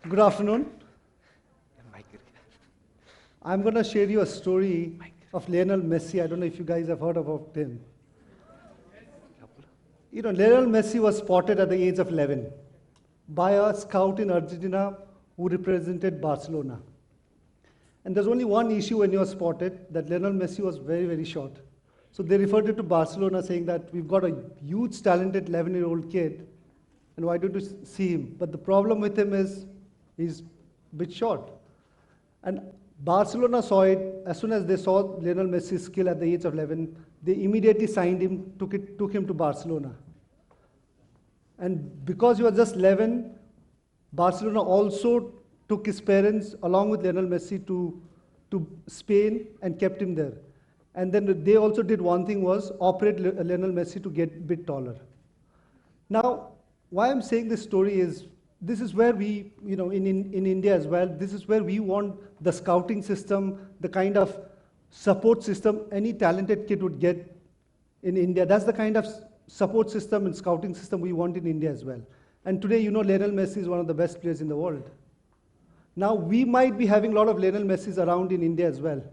Good afternoon. I'm going to share you a story of Lionel Messi. I don't know if you guys have heard about him. You know, Lionel Messi was spotted at the age of 11 by a scout in Arjuna who represented Barcelona. And there's only one issue when you are spotted, that Lionel Messi was very, very short. So they referred it to Barcelona saying that we've got a huge talented 11-year-old kid, and why don't you see him? But the problem with him is he's a bit short. And Barcelona saw it. As soon as they saw Lionel Messi's skill at the age of 11, they immediately signed him, took him to Barcelona. And because he was just 11, Barcelona also took his parents along with Lionel Messi to Spain and kept him there. And then they also did one thing, was operate Lionel Messi to get a bit taller. Now, why I'm saying this story is, this is where we, in India as well, this is where we want the scouting system, the kind of support system any talented kid would get in India. That's the kind of support system and scouting system we want in India as well. And today, Lionel Messi is one of the best players in the world. Now, we might be having a lot of Lionel Messis around in India as well.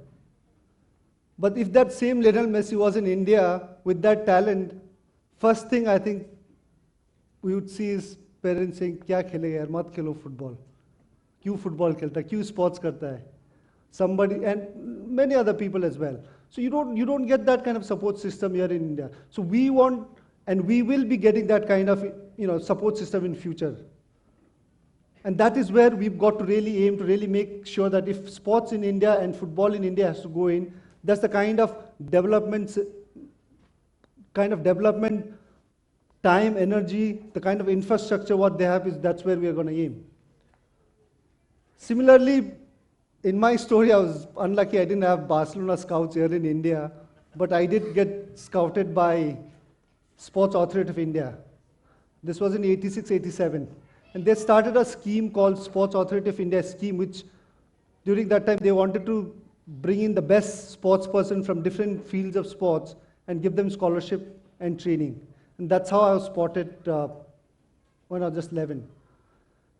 But if that same Lionel Messi was in India with that talent, first thing I think we would see is parents saying, "Kya khelega yaar, mat khelo football. Kyun football khelta hai? Kyun sports karta hai?" Somebody, and many other people as well. So you don't get that kind of support system here in India. So we want, and we will be getting that kind of support system in future. And that is where we've got to really aim to really make sure that if sports in India and football in India has to go in, that's the kind of development time, energy, the kind of infrastructure what they have, that's where we are going to aim. Similarly, in my story, I was unlucky. I didn't have Barcelona scouts here in India, but I did get scouted by Sports Authority of India. This was in 86, 87. And they started a scheme called Sports Authority of India scheme, which during that time they wanted to bring in the best sports person from different fields of sports and give them scholarship and training. And that's how I was spotted when I was just 11.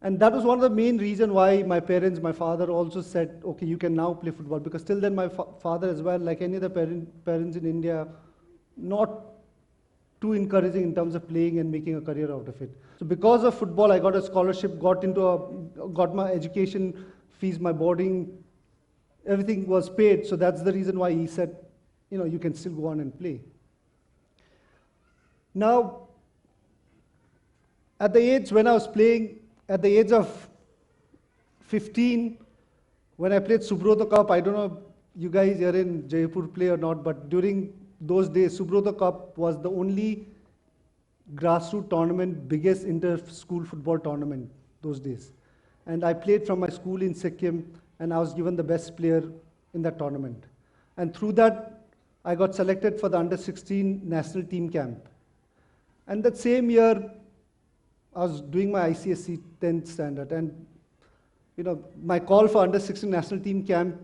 And that was one of the main reasons why my parents, my father also said, okay, you can now play football. Because till then my father as well, like any other parents in India, not too encouraging in terms of playing and making a career out of it. So because of football, I got a scholarship, got my education fees, my boarding, everything was paid. So that's the reason why he said, you can still go on and play. Now, at the age when I was playing, at the age of 15, when I played Subroto Cup, I don't know you guys here in Jaipur play or not, but during those days, Subroto Cup was the only grassroots tournament, biggest inter-school football tournament those days. And I played from my school in Sikkim, and I was given the best player in that tournament. And through that, I got selected for the under-16 national team camp. And that same year, I was doing my ICSE 10th standard, and my call for under-16 national team camp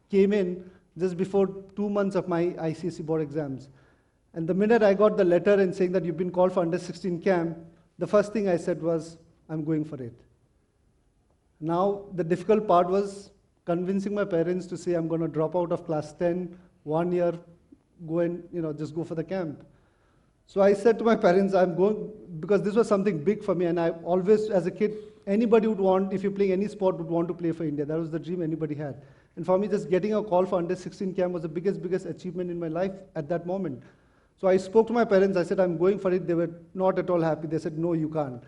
came in just before 2 months of my ICSE board exams. And the minute I got the letter and saying that you've been called for under-16 camp, the first thing I said was, I'm going for it. Now, the difficult part was convincing my parents to say I'm going to drop out of class 10, 1 year, go and just go for the camp. So I said to my parents, I'm going, because this was something big for me, and I always, as a kid, anybody would want, if you're playing any sport, would want to play for India. That was the dream anybody had. And for me, just getting a call for under-16 camp was the biggest achievement in my life at that moment. So I spoke to my parents, I said, I'm going for it. They were not at all happy. They said, no, you can't.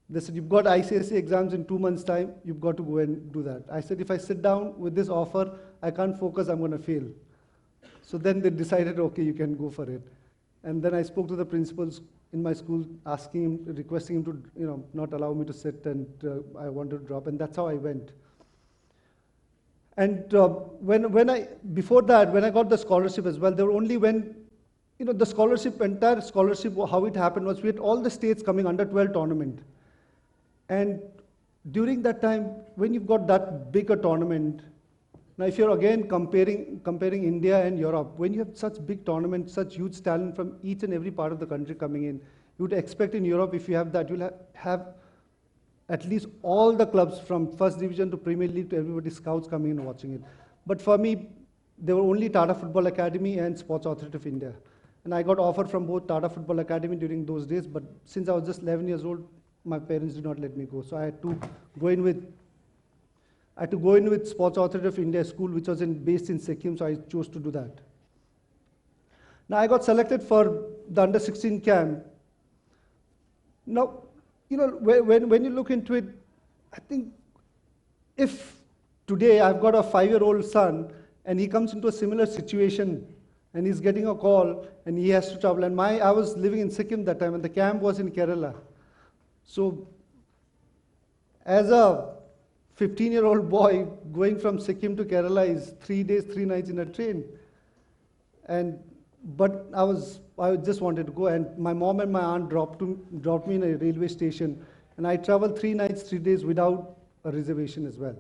They said, you've got ICSE exams in 2 months' time, you've got to go and do that. I said, if I sit down with this offer, I can't focus, I'm going to fail. So then they decided, okay, you can go for it. And then I spoke to the principals in my school, requesting him to not allow me to sit, and I wanted to drop, and that's how I went. And before that, when I got the scholarship as well, there were only when, the scholarship, entire scholarship, how it happened was we had all the states coming under 12 tournament. And during that time, when you've got that big a tournament, now if you're again comparing India and Europe, when you have such big tournaments, such huge talent from each and every part of the country coming in, you would expect in Europe, if you have that, you'll have at least all the clubs from first division to Premier League to everybody, scouts coming and watching it. But for me, there were only Tata Football Academy and Sports Authority of India. And I got offered from both Tata Football Academy during those days, but since I was just 11 years old, my parents did not let me go. So I had to go in with Sports Authority of India school, which was based in Sikkim, so I chose to do that. Now I got selected for the under-16 camp. Now, when you look into it, I think if today I've got a 5-year-old son and he comes into a similar situation and he's getting a call and he has to travel, and I was living in Sikkim that time and the camp was in Kerala. So as a 15-year-old boy going from Sikkim to Kerala is 3 days, 3 nights in a train. But I just wanted to go, and my mom and my aunt dropped me in a railway station, and I traveled 3 nights, 3 days without a reservation as well.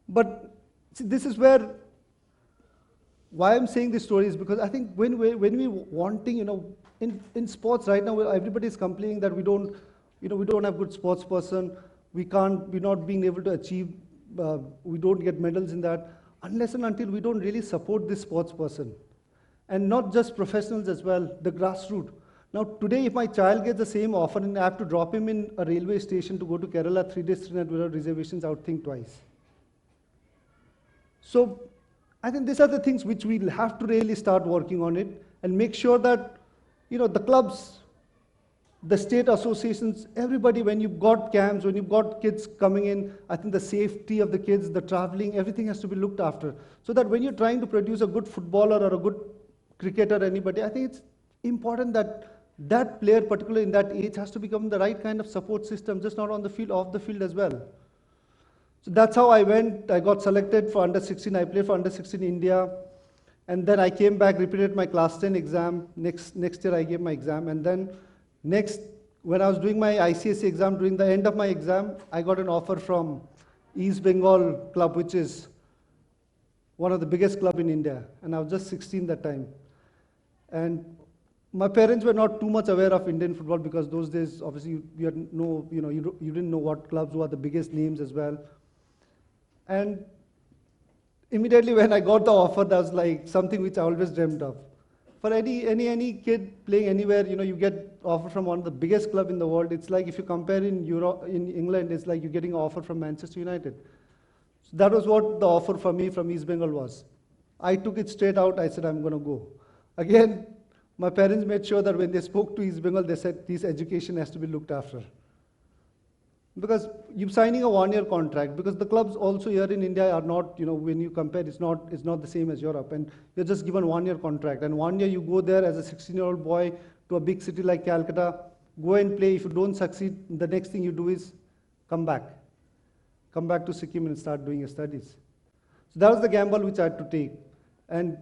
But see, this is why I'm saying this story is because I think when we wanting, in sports right now, everybody is complaining that we don't have good sports person, we're not being able to achieve, we don't get medals in that, unless and until we don't really support this sports person. And not just professionals as well, the grassroots. Now today, if my child gets the same offer and I have to drop him in a railway station to go to Kerala 3 days, 3 nights without reservations, I would think twice. So I think these are the things which we'll have to really start working on it and make sure that, the clubs, the state associations, everybody, when you've got camps, when you've got kids coming in, I think the safety of the kids, the traveling, everything has to be looked after. So that when you're trying to produce a good footballer or a good cricketer, anybody, I think it's important that that player, particularly in that age, has to become the right kind of support system, just not on the field, off the field as well. So that's how I went. I got selected for under-16. I played for under-16 India. And then I came back, repeated my class 10 exam. Next year I gave my exam. And then when I was doing my ICSE exam, during the end of my exam, I got an offer from East Bengal club, which is one of the biggest club in India. And I was just 16 that time. And my parents were not too much aware of Indian football because those days, obviously, you didn't know what clubs were the biggest names as well. And immediately when I got the offer, that was like something which I always dreamed of. For any kid playing anywhere, you get offer from one of the biggest club in the world. It's like if you compare in England, it's like you're getting an offer from Manchester United. So that was what the offer for me from East Bengal was. I took it straight out. I said, I'm going to go. Again, my parents made sure that when they spoke to East Bengal, they said, this education has to be looked after. Because you're signing a 1-year contract, because the clubs also here in India are not, when you compare, it's not the same as Europe. And you're just given 1-year contract. And 1 year you go there as a 16-year-old boy to a big city like Calcutta, go and play. If you don't succeed, the next thing you do is come back. Come back to Sikkim and start doing your studies. So that was the gamble which I had to take. And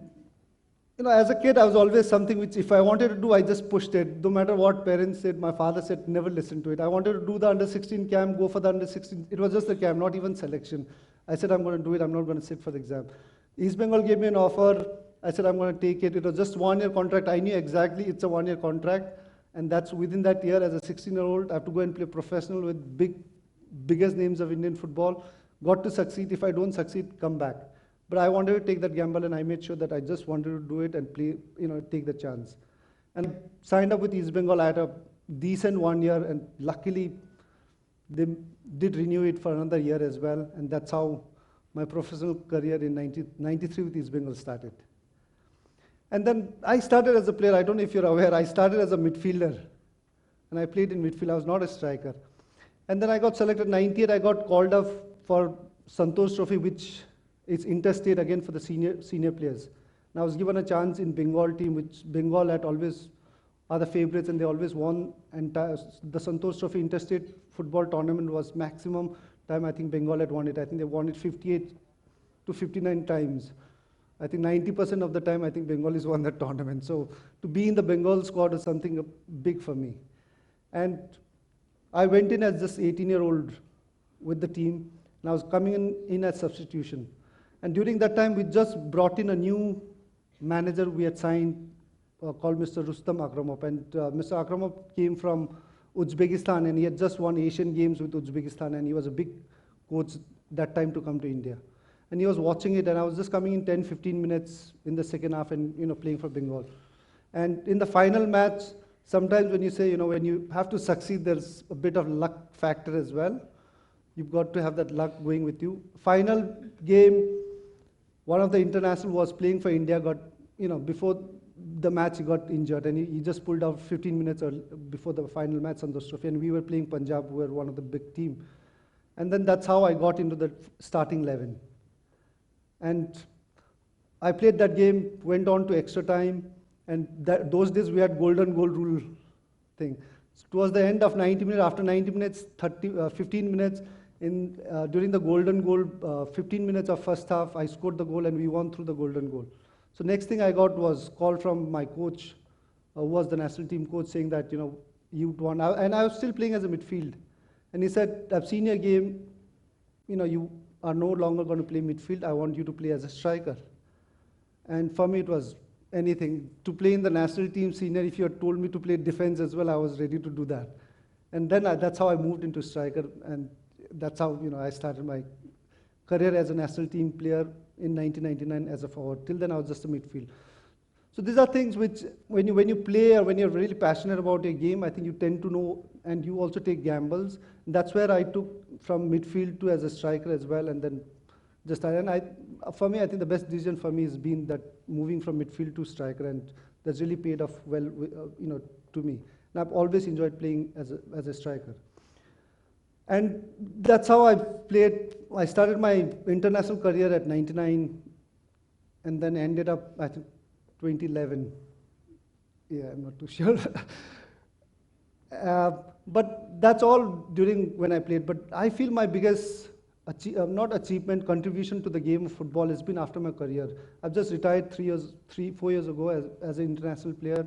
as a kid, I was always something which if I wanted to do, I just pushed it. No matter what parents said, my father said, never listen to it. I wanted to do the under-16 camp, go for the under-16. It was just the camp, not even selection. I said, I'm going to do it. I'm not going to sit for the exam. East Bengal gave me an offer. I said, I'm going to take it. It was just 1-year contract. I knew exactly it's a 1-year contract. And that's within that year, as a 16-year-old, I have to go and play professional with biggest names of Indian football. Got to succeed. If I don't succeed, come back. But I wanted to take that gamble, and I made sure that I just wanted to do it and play, take the chance. And signed up with East Bengal. I had a decent 1 year, and luckily they did renew it for another year as well. And that's how my professional career in 1993 with East Bengal started. And then I started as a player. I don't know if you're aware. I started as a midfielder, and I played in midfield. I was not a striker. And then I got selected 98. I got called up for Santosh Trophy, which is interstate again for the senior players. And I was given a chance in Bengal team, which Bengal had always are the favorites, and they always won. And the Santosh Trophy interstate football tournament was maximum time I think Bengal had won it. I think they won it 58 to 59 times. I think 90% of the time I think Bengalis won that tournament. So to be in the Bengal squad was something big for me. And I went in as just 18-year-old with the team, and I was coming in as substitution. And during that time, we just brought in a new manager we had signed called Mr. Rustam Akramov. And Mr. Akramov came from Uzbekistan, and he had just won Asian Games with Uzbekistan, and he was a big coach that time to come to India. And he was watching it, and I was just coming in 10, 15 minutes in the second half and, playing for Bengal. And in the final match, sometimes when you say, when you have to succeed, there's a bit of luck factor as well. You've got to have that luck going with you. Final game, one of the international was playing for India, before the match he got injured, and he just pulled out 15 minutes before the final match on the trophy, and we were playing Punjab, who were one of the big team. And then that's how I got into the starting 11. And I played that game, went on to extra time, and those days we had golden goal rule thing. Towards the end of 90 minutes, after 90 minutes, 15 minutes, during the golden goal, 15 minutes of first half, I scored the goal and we won through the golden goal. So next thing I got was call from my coach, who was the national team coach, saying that, you'd won. And I was still playing as a midfield. And he said, I've seen your game, you are no longer going to play midfield. I want you to play as a striker. And for me, it was anything. To play in the national team senior, if you had told me to play defense as well, I was ready to do that. And then that's how I moved into striker. And that's how, I started my career as a national team player in 1999 as a forward. Till then, I was just a midfield. So these are things which, when you play or when you're really passionate about your game, I think you tend to know, and you also take gambles. And that's where I took from midfield to as a striker as well, and then just for me, I think the best decision for me has been that moving from midfield to striker, and that's really paid off well, to me. And I've always enjoyed playing as a striker. And that's how I played. I started my international career at 99, and then ended up, I think, 2011. Yeah, I'm not too sure. But that's all during when I played. But I feel my biggest, not achievement, contribution to the game of football has been after my career. I've just retired 4 years ago as an international player.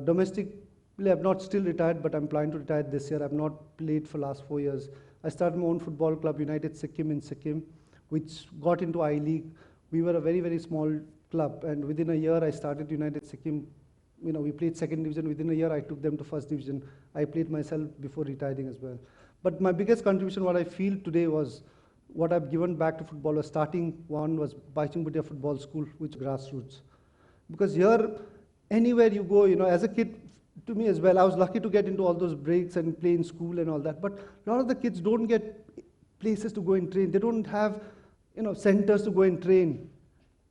Domestically, I've not still retired, but I'm planning to retire this year. I've not played for the last 4 years. I started my own football club, United Sikkim in Sikkim, which got into I-League. We were a very, very small club, and within a year I started United Sikkim. We played second division. Within a year I took them to first division. I played myself before retiring as well. But my biggest contribution, what I feel today, was what I've given back to football. Starting one was Baichung Bhutia Football School, which grassroots. Because here, anywhere you go, as a kid, to me as well, I was lucky to get into all those breaks and play in school and all that. But a lot of the kids don't get places to go and train. They don't have, centers to go and train,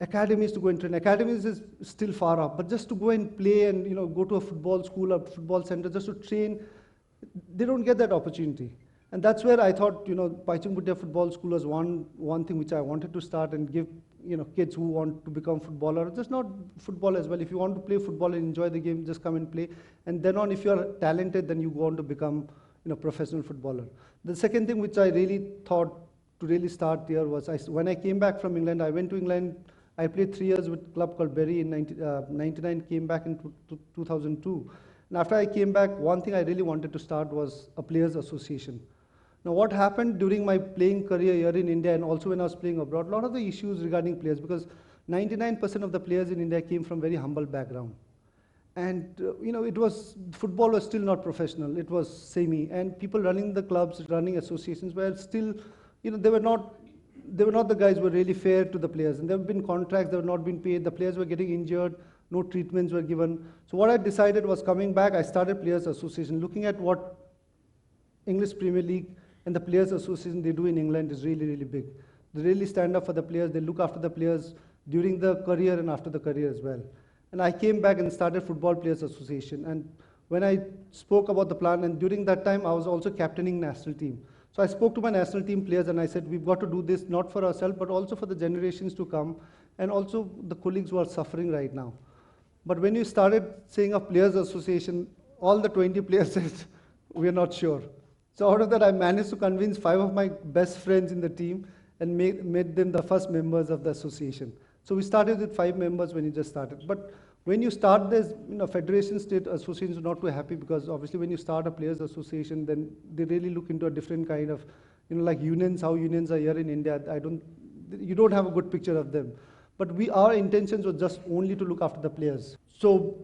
academies to go and train. Academies is still far off, but just to go and play and, go to a football school or football center just to train, they don't get that opportunity. And that's where I thought, Baichung Bhutia Football School was one thing which I wanted to start and give, kids who want to become footballer, just not football as well. If you want to play football and enjoy the game, just come and play. And then on, if you are talented, then you go on to become, professional footballer. The second thing which I really thought to really start here was, when I came back from England, I went to England. I played 3 years with a club called Bury in 99, came back in 2002. And after I came back, one thing I really wanted to start was a players' association. Now, what happened during my playing career here in India, and also when I was playing abroad, a lot of the issues regarding players, because 99% of the players in India came from very humble background. And, football was still not professional. It was semi. And people running the clubs, running associations were still, they were not the guys who were really fair to the players. And there have been contracts that were not being paid. The players were getting injured. No treatments were given. So what I decided was, coming back, I started Players Association, looking at what English Premier League and the Players Association they do in England is really, really big. They really stand up for the players. They look after the players during the career and after the career as well. And I came back and started Football Players Association. And when I spoke about the plan, and during that time, I was also captaining national team. So I spoke to my national team players and I said, we've got to do this not for ourselves, but also for the generations to come, and also the colleagues who are suffering right now. But when you started saying of Players Association, all the 20 players said, we're not sure. So out of that, I managed to convince 5 of my best friends in the team and made them the first members of the association. So we started with 5 members when you just started. But when you start this, federation state associations are not too happy, because obviously when you start a players association, then they really look into a different kind of, like unions, how unions are here in India. You don't have a good picture of them. But our intentions were just only to look after the players. So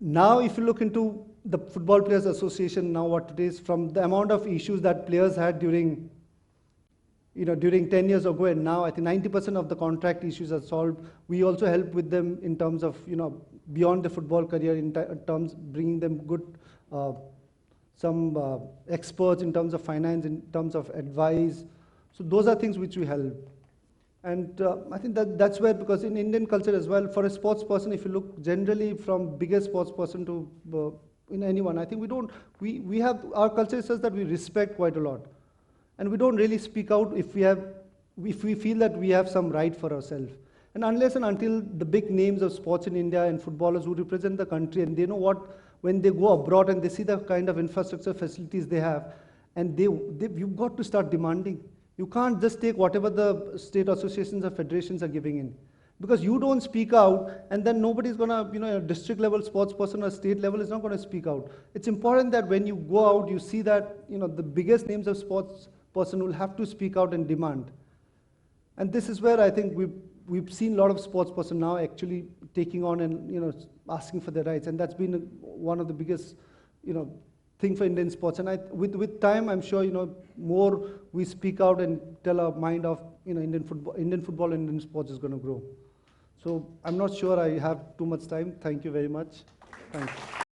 now if you look into the Football Players Association now what it is, from the amount of issues that players had during 10 years ago and now, I think 90% of the contract issues are solved. We also help with them in terms of, beyond the football career, in terms bringing them good, some experts in terms of finance, in terms of advice. So those are things which we help. And I think that's where, because in Indian culture as well, for a sports person, if you look generally from biggest sports person to in anyone, I think we have, our culture says that we respect quite a lot. And we don't really speak out if we feel that we have some right for ourselves. And unless and until the big names of sports in India and footballers who represent the country, and they know what, when they go abroad and they see the kind of infrastructure facilities they have, and you've got to start demanding. You can't just take whatever the state associations or federations are giving in. Because you don't speak out, and then nobody's going to, a district level sports person or state level is not going to speak out. It's important that when you go out, you see that, the biggest names of sports person will have to speak out and demand. And this is where I think we've seen a lot of sports person now actually taking on and asking for their rights, and that's been one of the biggest thing for Indian sports. And with time, I'm sure more we speak out and tell our mind of Indian football and Indian sports is going to grow. So I'm not sure I have too much time. Thank you very much. Thank you.